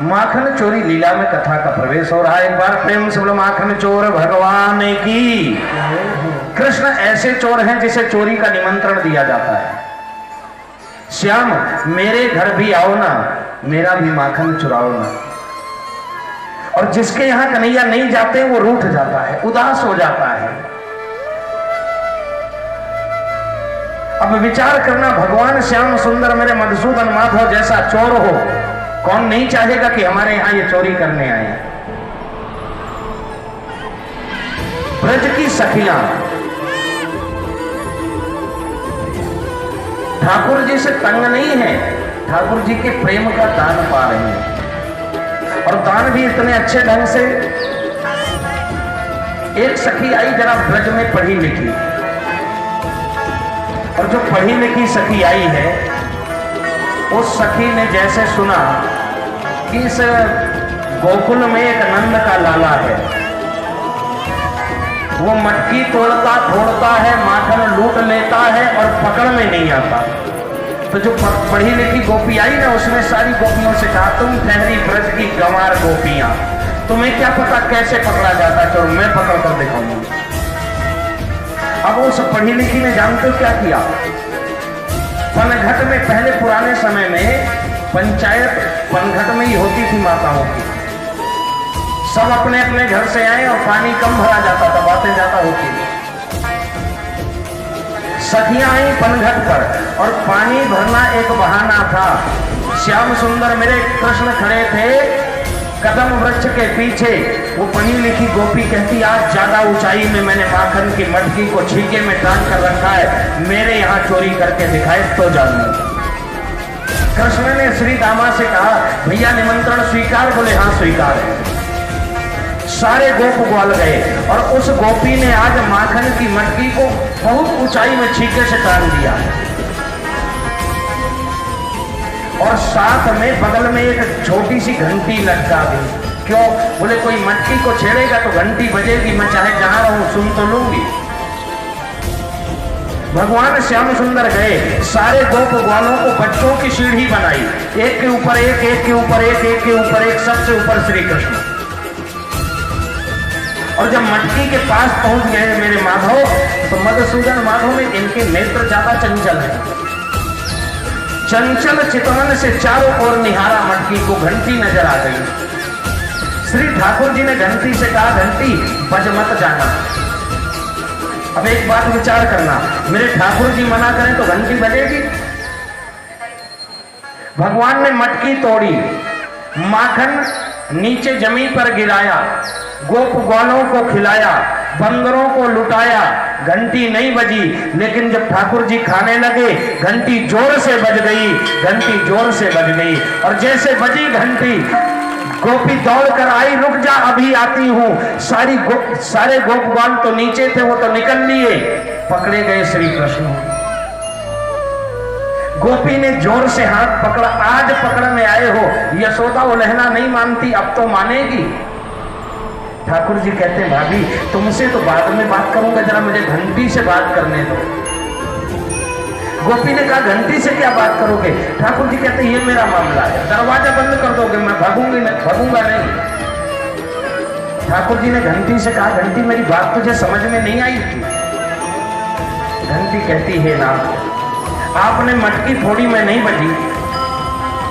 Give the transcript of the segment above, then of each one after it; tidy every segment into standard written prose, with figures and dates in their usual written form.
माखन चोरी लीला में कथा का प्रवेश हो रहा है। एक बार प्रेम से बोलो माखन चोर भगवान की। कृष्ण ऐसे चोर हैं जिसे चोरी का निमंत्रण दिया जाता है। श्याम मेरे घर भी आओ ना, मेरा भी माखन चुराओ ना। और जिसके यहां कन्हैया नहीं जाते वो रूठ जाता है, उदास हो जाता है। अब विचार करना, भगवान श्याम सुंदर मेरे मधुसूदन माधव जैसा चोर हो, कौन नहीं चाहेगा कि हमारे यहां ये चोरी करने आए। ब्रज की सखियां ठाकुर जी से तंग नहीं है, ठाकुर जी के प्रेम का दान पा रही हैं, और दान भी इतने अच्छे ढंग से। एक सखी आई जरा ब्रज में पढ़ी लिखी, और जो पढ़ी लिखी सखी आई है उस सखी ने जैसे सुना कि इस गोकुल में एक नंद का लाला है, वो मटकी तोड़ता फोड़ता है, माखन लूट लेता है और पकड़ में नहीं आता। तो जो पढ़ी लिखी गोपी आई ना, उसने सारी गोपियों से कहा तुम ठहरी ब्रज की गंवार गोपियां, तुम्हें क्या पता कैसे पकड़ा जाता है, तो मैं पकड़ कर दिखाऊंगा। अब उस पढ़ी लिखी ने जानते हो क्या किया? पनघट में, पहले पुराने समय में पंचायत पनघट में ही होती थी माताओं की। सब अपने अपने घर से आए और पानी कम भरा जाता था, बातें ज्यादा होती थी। सखियां आई पनघट पर, और पानी भरना एक बहाना था। श्याम सुंदर मेरे कृष्ण खड़े थे कदम वृक्ष के पीछे। वो पढ़ी लिखी गोपी कहती आज ज्यादा ऊंचाई में मैंने माखन की मटकी को छीके में टांग कर रखा है, मेरे यहाँ चोरी करके दिखाए तो जानू। कृष्ण ने श्री दामा से कहा भैया निमंत्रण स्वीकार? बोले हाँ स्वीकार है। सारे गोप ग्वाल गए, और उस गोपी ने आज माखन की मटकी को बहुत ऊंचाई में छीके से टांग दिया है। और साथ में बगल में एक छोटी सी घंटी लटका दी। क्यों? बोले कोई मटकी को छेड़ेगा तो घंटी बजेगी, मैं चाहे जहां रहूं सुन तो लूंगी। भगवान श्याम सुंदर गए, सारे गोप ग्वालों को बच्चों की सीढ़ी बनाई, एक के ऊपर एक, एक के ऊपर एक, एक के ऊपर एक, सबसे ऊपर श्री कृष्ण। और जब मटकी के पास पहुंच गए मेरे माधव, तो मधुसूदन माधव में इनके नेत्र ज्यादा चंचल है। चंचल चितवन से चारों ओर निहारा मटकी को, घंटी नजर आ गई। श्री ठाकुर जी ने घंटी से कहा घंटी बज मत जाना। अब एक बात विचार करना, मेरे ठाकुर जी मना करें तो घंटी बजेगी? भगवान ने मटकी तोड़ी, माखन नीचे जमीन पर गिराया, गोप ग्वालों को खिलाया, बंदरों को लुटाया, घंटी नहीं बजी। लेकिन जब ठाकुर जी खाने लगे घंटी जोर से बज गई, घंटी जोर से बज गई। और जैसे बजी घंटी, गोपी दौड़ कर आई, रुक जा अभी आती हूं। सारे गोप ग्वाल तो नीचे थे, वो तो निकल लिए, पकड़े गए श्री कृष्ण। गोपी ने जोर से हाथ पकड़ा, आज पकड़ने आए हो। यशोदा वो लहना नहीं मानती, अब तो मानेगी। ठाकुर जी कहते हैं भाभी तुमसे तो बाद में बात करूंगा, जरा मुझे घंटी से बात करने दो। गोपी ने कहा घंटी से क्या बात करोगे? ठाकुर जी कहते ये मेरा मामला है, दरवाजा बंद कर दोगे, मैं भागूंगा नहीं। ठाकुर जी ने घंटी से कहा घंटी मेरी बात तुझे समझ में नहीं आई थी? घंटी कहती है ना, आपने मटकी फोड़ी में नहीं बजी।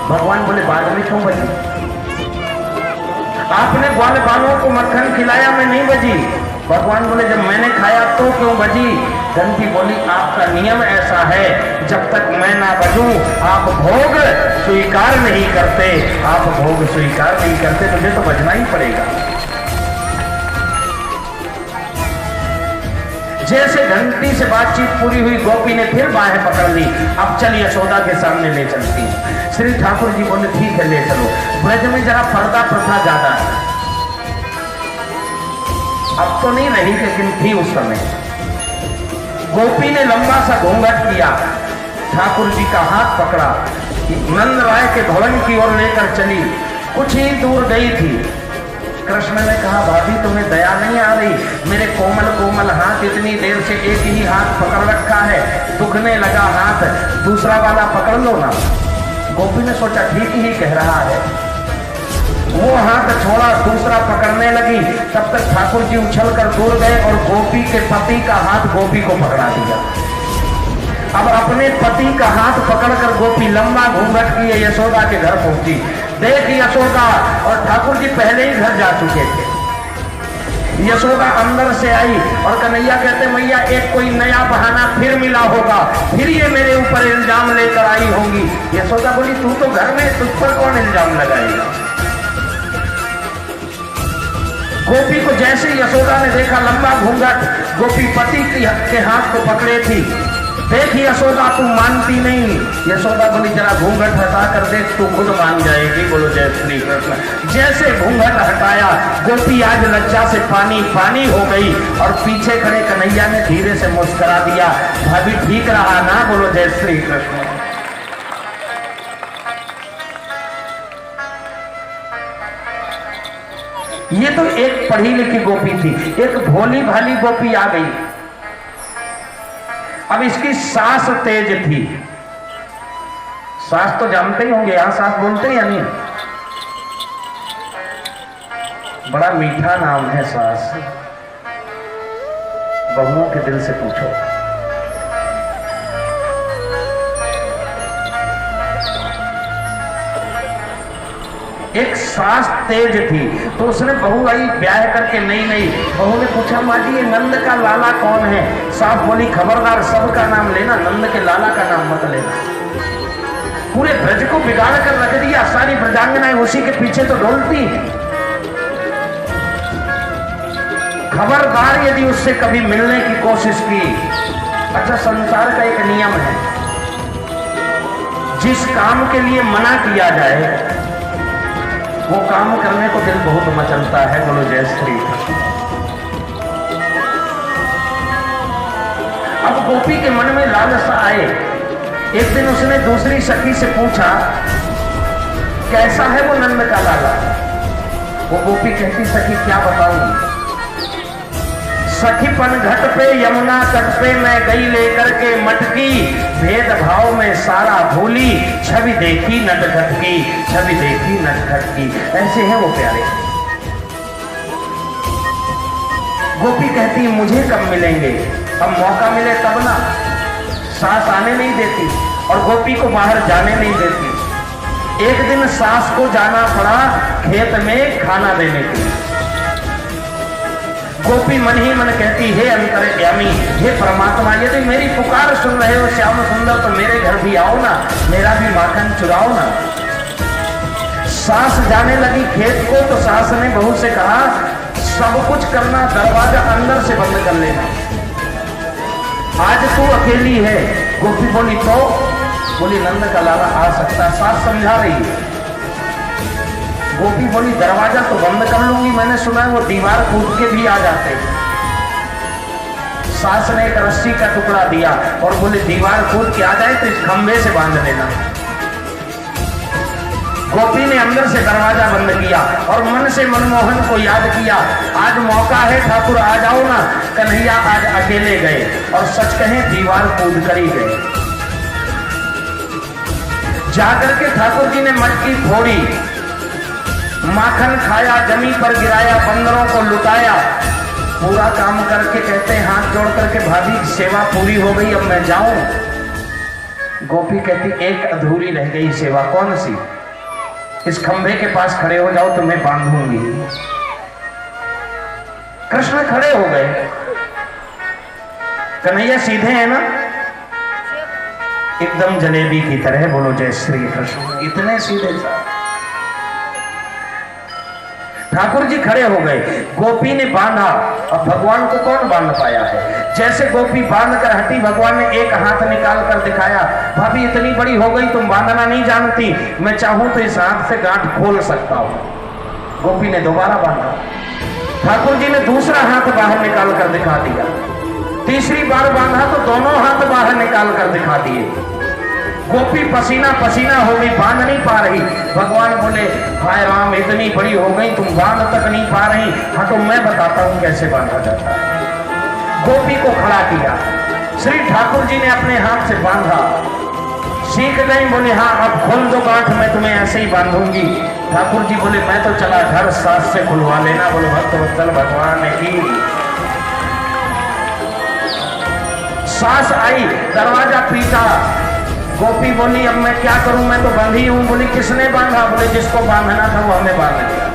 भगवान बोले बाद में क्यों बजी? आपने ग्वाल बालों को मक्खन खिलाया मैं नहीं बजी। भगवान बोले जब मैंने खाया तो क्यों बजी? घंटी बोली आपका नियम ऐसा है, जब तक मैं ना बजूं आप भोग स्वीकार नहीं करते, आप भोग स्वीकार नहीं करते, मुझे तो बजना ही पड़ेगा। जैसे घंटी से बातचीत पूरी हुई, गोपी ने फिर बाहें पकड़ ली, अब चल यशोदा के सामने ले चलती। श्री ठाकुर जी बोले ठीक है ले चलो। ब्रज में जरा पर्दा प्रथा ज्यादा है, अब तो नहीं रही लेकिन थी उस समय। गोपी ने लंबा सा घूंघट किया, ठाकुर जी का हाथ पकड़ा, नंद राय के भवन की ओर लेकर चली। कुछ ही दूर गई थी, कृष्ण ने कहा भाभी तुम्हें दया नहीं आ रही? मेरे कोमल कोमल हाथ इतनी देर से एक ही हाथ पकड़ रखा है, दुखने लगा हाथ, दूसरा वाला पकड़ लो ना। गोपी ने सोचा ठीक ही कह रहा है। वो हाथ छोड़ा, दूसरा पकड़ने लगी, तब तक ठाकुर जी उछल कर दूर गए और गोपी के पति का हाथ गोपी को पकड़ा दिया। अब अपने पति का हाथ पकड़कर गोपी लंबा घूंघट किए यशोदा के घर पहुंची। देख यशोदा, और ठाकुर जी पहले ही घर जा चुके थे। यशोदा अंदर से आई और कन्हैया कहते मैया एक कोई नया बहाना फिर मिला होगा, फिर ये मेरे ऊपर इल्जाम लेकर आई होंगी। यशोदा बोली तू तो घर में, तुझ पर कौन इल्जाम लगाएगा। गोपी को जैसे यशोदा ने देखा लंबा घूंघट, गोपी पति के हाथ को पकड़े थी। देख यशोदा तू मानती नहीं। यशोदा बोली जरा घूंघट हटा कर देख, तू खुद मान जाएगी। बोलो जय श्री कृष्ण। जैसे घूंघट हटाया, गोपी आज लज्जा से पानी पानी हो गई और पीछे खड़े कन्हैया ने धीरे से मुस्कुरा दिया, भाभी ठीक रहा ना। बोलो जय श्री कृष्ण। ये तो एक पढ़ी लिखी गोपी थी, एक भोली भाली गोपी आ गई। अब इसकी सास तेज थी। सास तो जानते ही होंगे, यहां सास बोलते हैं या नहीं? बड़ा मीठा नाम है सास। बहुओं के दिल से पूछो। एक सास तेज थी, तो उसने बहू आई ब्याह करके। नहीं बहू ने पूछा माँ जी ये नंद का लाला कौन है? सास बोली खबरदार, सबका नाम लेना, नंद के लाला का नाम मत लेना। पूरे ब्रज को बिगाड़ कर रख दिया, सारी ब्रजांगनाएं उसी के पीछे तो डोलती। खबरदार यदि उससे कभी मिलने की कोशिश की। अच्छा, संसार का एक नियम है, जिस काम के लिए मना किया जाए वो काम करने को दिल बहुत मचलता है। बोलो जय श्री कृष्ण। अब गोपी के मन में लालसा आए। एक दिन उसने दूसरी सखी से पूछा कैसा है वो नंद का लाला? वो गोपी कहती सखी क्या बताऊंगी। सखीपन घट पे यमुना तट पे मैं गई लेकर के मटकी, भेदभाव में सारा भूली, छवि देखी नटखट की, छवि देखी नटखट की। ऐसे हैं वो प्यारे। गोपी कहती मुझे कब मिलेंगे, अब मौका मिले तब ना। सास आने नहीं देती और गोपी को बाहर जाने नहीं देती। एक दिन सास को जाना पड़ा खेत में खाना देने के लिए। गोपी मन ही मन कहती हे अंतर्यामी, हे परमात्मा, यदि मेरी पुकार सुन रहे हो श्याम सुंदर तो मेरे घर भी आओ ना, मेरा भी माखन चुराओ ना। सास जाने लगी खेत को तो सास ने बहू से कहा सब कुछ करना, दरवाजा अंदर से बंद कर लेना, आज तू अकेली है। गोपी बोली तो? बोली नंद का लाला आ सकता है। सास समझा रही है। गोपी बोली दरवाजा तो बंद कर लूंगी, मैंने सुना है वो दीवार कूद के भी आ जाते। सास ने एक रस्सी का टुकड़ा दिया और बोले दीवार कूद के आ जाए तो इस खंभे से बांध देना। गोपी ने अंदर से दरवाजा बंद किया और मन से मनमोहन को याद किया, आज मौका है ठाकुर आ जाओ ना। कन्हैया आज अकेले गए और सच कहें दीवार कूद कर ही गए। जाकर के ठाकुर जी ने मटकी फोड़ी, माखन खाया, जमी पर गिराया, बंदरों को लुटाया, पूरा काम करके कहते हैं हाथ जोड़ करके भाभी सेवा पूरी हो गई, अब मैं जाऊं। गोपी कहती एक अधूरी रह गई सेवा। कौन सी? इस खंभे के पास खड़े हो जाओ तो मैं बांधूंगी। कृष्ण खड़े हो गए। कन्हैया सीधे है ना, एकदम जलेबी की तरह। बोलो जय श्री कृष्ण। इतने सीधे ठाकुर जी खड़े हो गए। गोपी ने बांधा। अब भगवान को कौन बांध पाया है? जैसे गोपी बांध कर हटी, भगवान ने एक हाथ निकाल कर दिखाया, भाभी इतनी बड़ी हो गई तुम बांधना नहीं जानती, मैं चाहूं तो इस हाथ से गांठ खोल सकता हूं। गोपी ने दोबारा बांधा। ठाकुर जी ने दूसरा हाथ बाहर निकाल कर दिखा दिया। तीसरी बार बांधा तो दोनों हाथ बाहर निकाल कर दिखा दिए। गोपी पसीना पसीना हो गई, बांध नहीं पा रही। भगवान बोले हाय राम, इतनी बड़ी हो गई तुम बांध तक नहीं पा रही, हाँ तो मैं बताता हूं कैसे बांधा जाता है। गोपी को खड़ा किया। श्री ठाकुर जी ने अपने हाथ से बांधा। सीख गई, बोले हाँ अब खोल दो गांठ, मैं तुम्हें ऐसे ही बांधूंगी। ठाकुर जी बोले मैं तो चला घर, सास से खुलवा लेना। बोले भक्त वत्सल भगवान की। सास आई, दरवाजा पीटा। गोपी बोली अब मैं क्या करूं, मैं तो बंधी हूं। बोली किसने बांधा? बोले जिसको बांधना था वो हमें बांध दिया।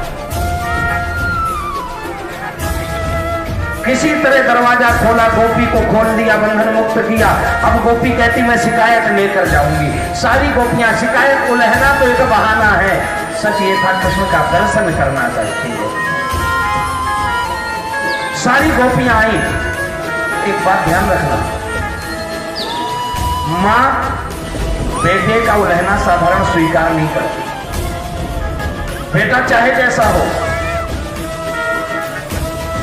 किसी तरह दरवाजा खोला, गोपी को खोल दिया, बंधन मुक्त किया। अब गोपी कहती मैं शिकायत लेकर जाऊंगी। सारी गोपियां शिकायत, उलहना तो एक बहाना है, सच ये था कृष्ण का दर्शन करना चाहती है। सारी गोपियां आई। एक बात ध्यान रखना, मां बेटे का उलहना साधारण स्वीकार नहीं करती। बेटा चाहे जैसा हो,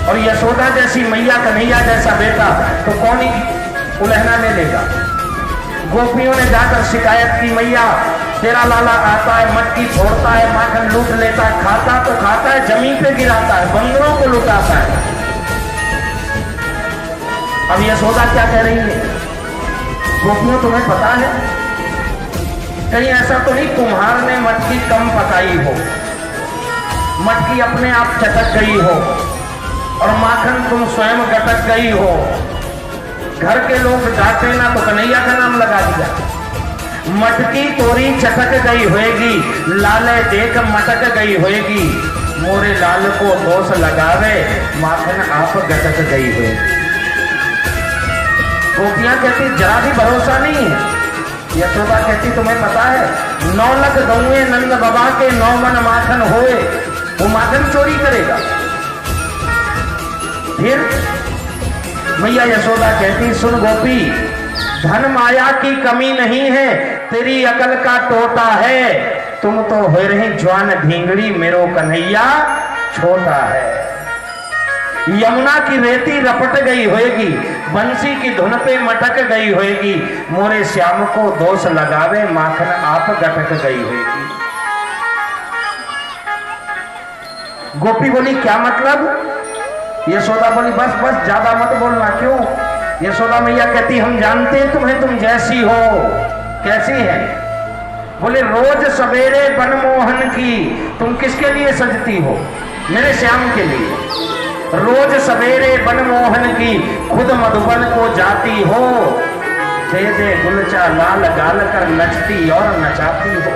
और यशोदा जैसी मैया, कन्हैया जैसा बेटा, तो कौन ही उलहना ले लेगा। गोपियों ने जाकर शिकायत की, मैया तेरा लाला आता है, मटकी फोड़ता है, माखन लूट लेता है, खाता तो खाता है, जमीन पे गिराता है, बंदरों को लुटाता है। अब यशोदा क्या कह रही है? गोपियों तुम्हें पता है, कहीं ऐसा तो नहीं कुम्हार ने मटकी कम पकाई हो, मटकी अपने आप चटक गई हो और माखन तुम स्वयं गटक गई हो। घर के लोग डांटे ना तो कन्हैया का नाम लगा दिया। मटकी तोरी चटक गई होएगी, लाले देख मटक गई होएगी, मोरे लाल को दोष लगावे, माखन आप गटक गई होएगी। गोपियां कहती जरा भी भरोसा नहीं है। यशोदा कहती तुम्हें पता है 9 लाख गौए नंद बाबा के 9 मन माखन होए, वो माखन चोरी करेगा। फिर मैया यशोदा कहती सुन गोपी, धन माया की कमी नहीं है, तेरी अकल का टोटा है। तुम तो हो रही जवान धींगड़ी, मेरो कन्हैया छोटा है। यमुना की रेती रपट गई होएगी, बंसी की धुन पे मटक गई होएगी, मोरे श्याम को दोष लगावे, माखन आप गटक गई होएगी। गोपी बोली क्या मतलब? यशोदा बोली बस बस ज्यादा मत बोलना। क्यों? यशोदा मैया कहती हम जानते हैं तुम्हें, तुम जैसी हो। कैसी है? बोले रोज सवेरे बनमोहन की, तुम किसके लिए सजती हो? मेरे श्याम के लिए। रोज सवेरे बनमोहन की, खुद मधुबन को जाती हो, दे दे गुलचा लाल गाल कर नचती और नचाती हो।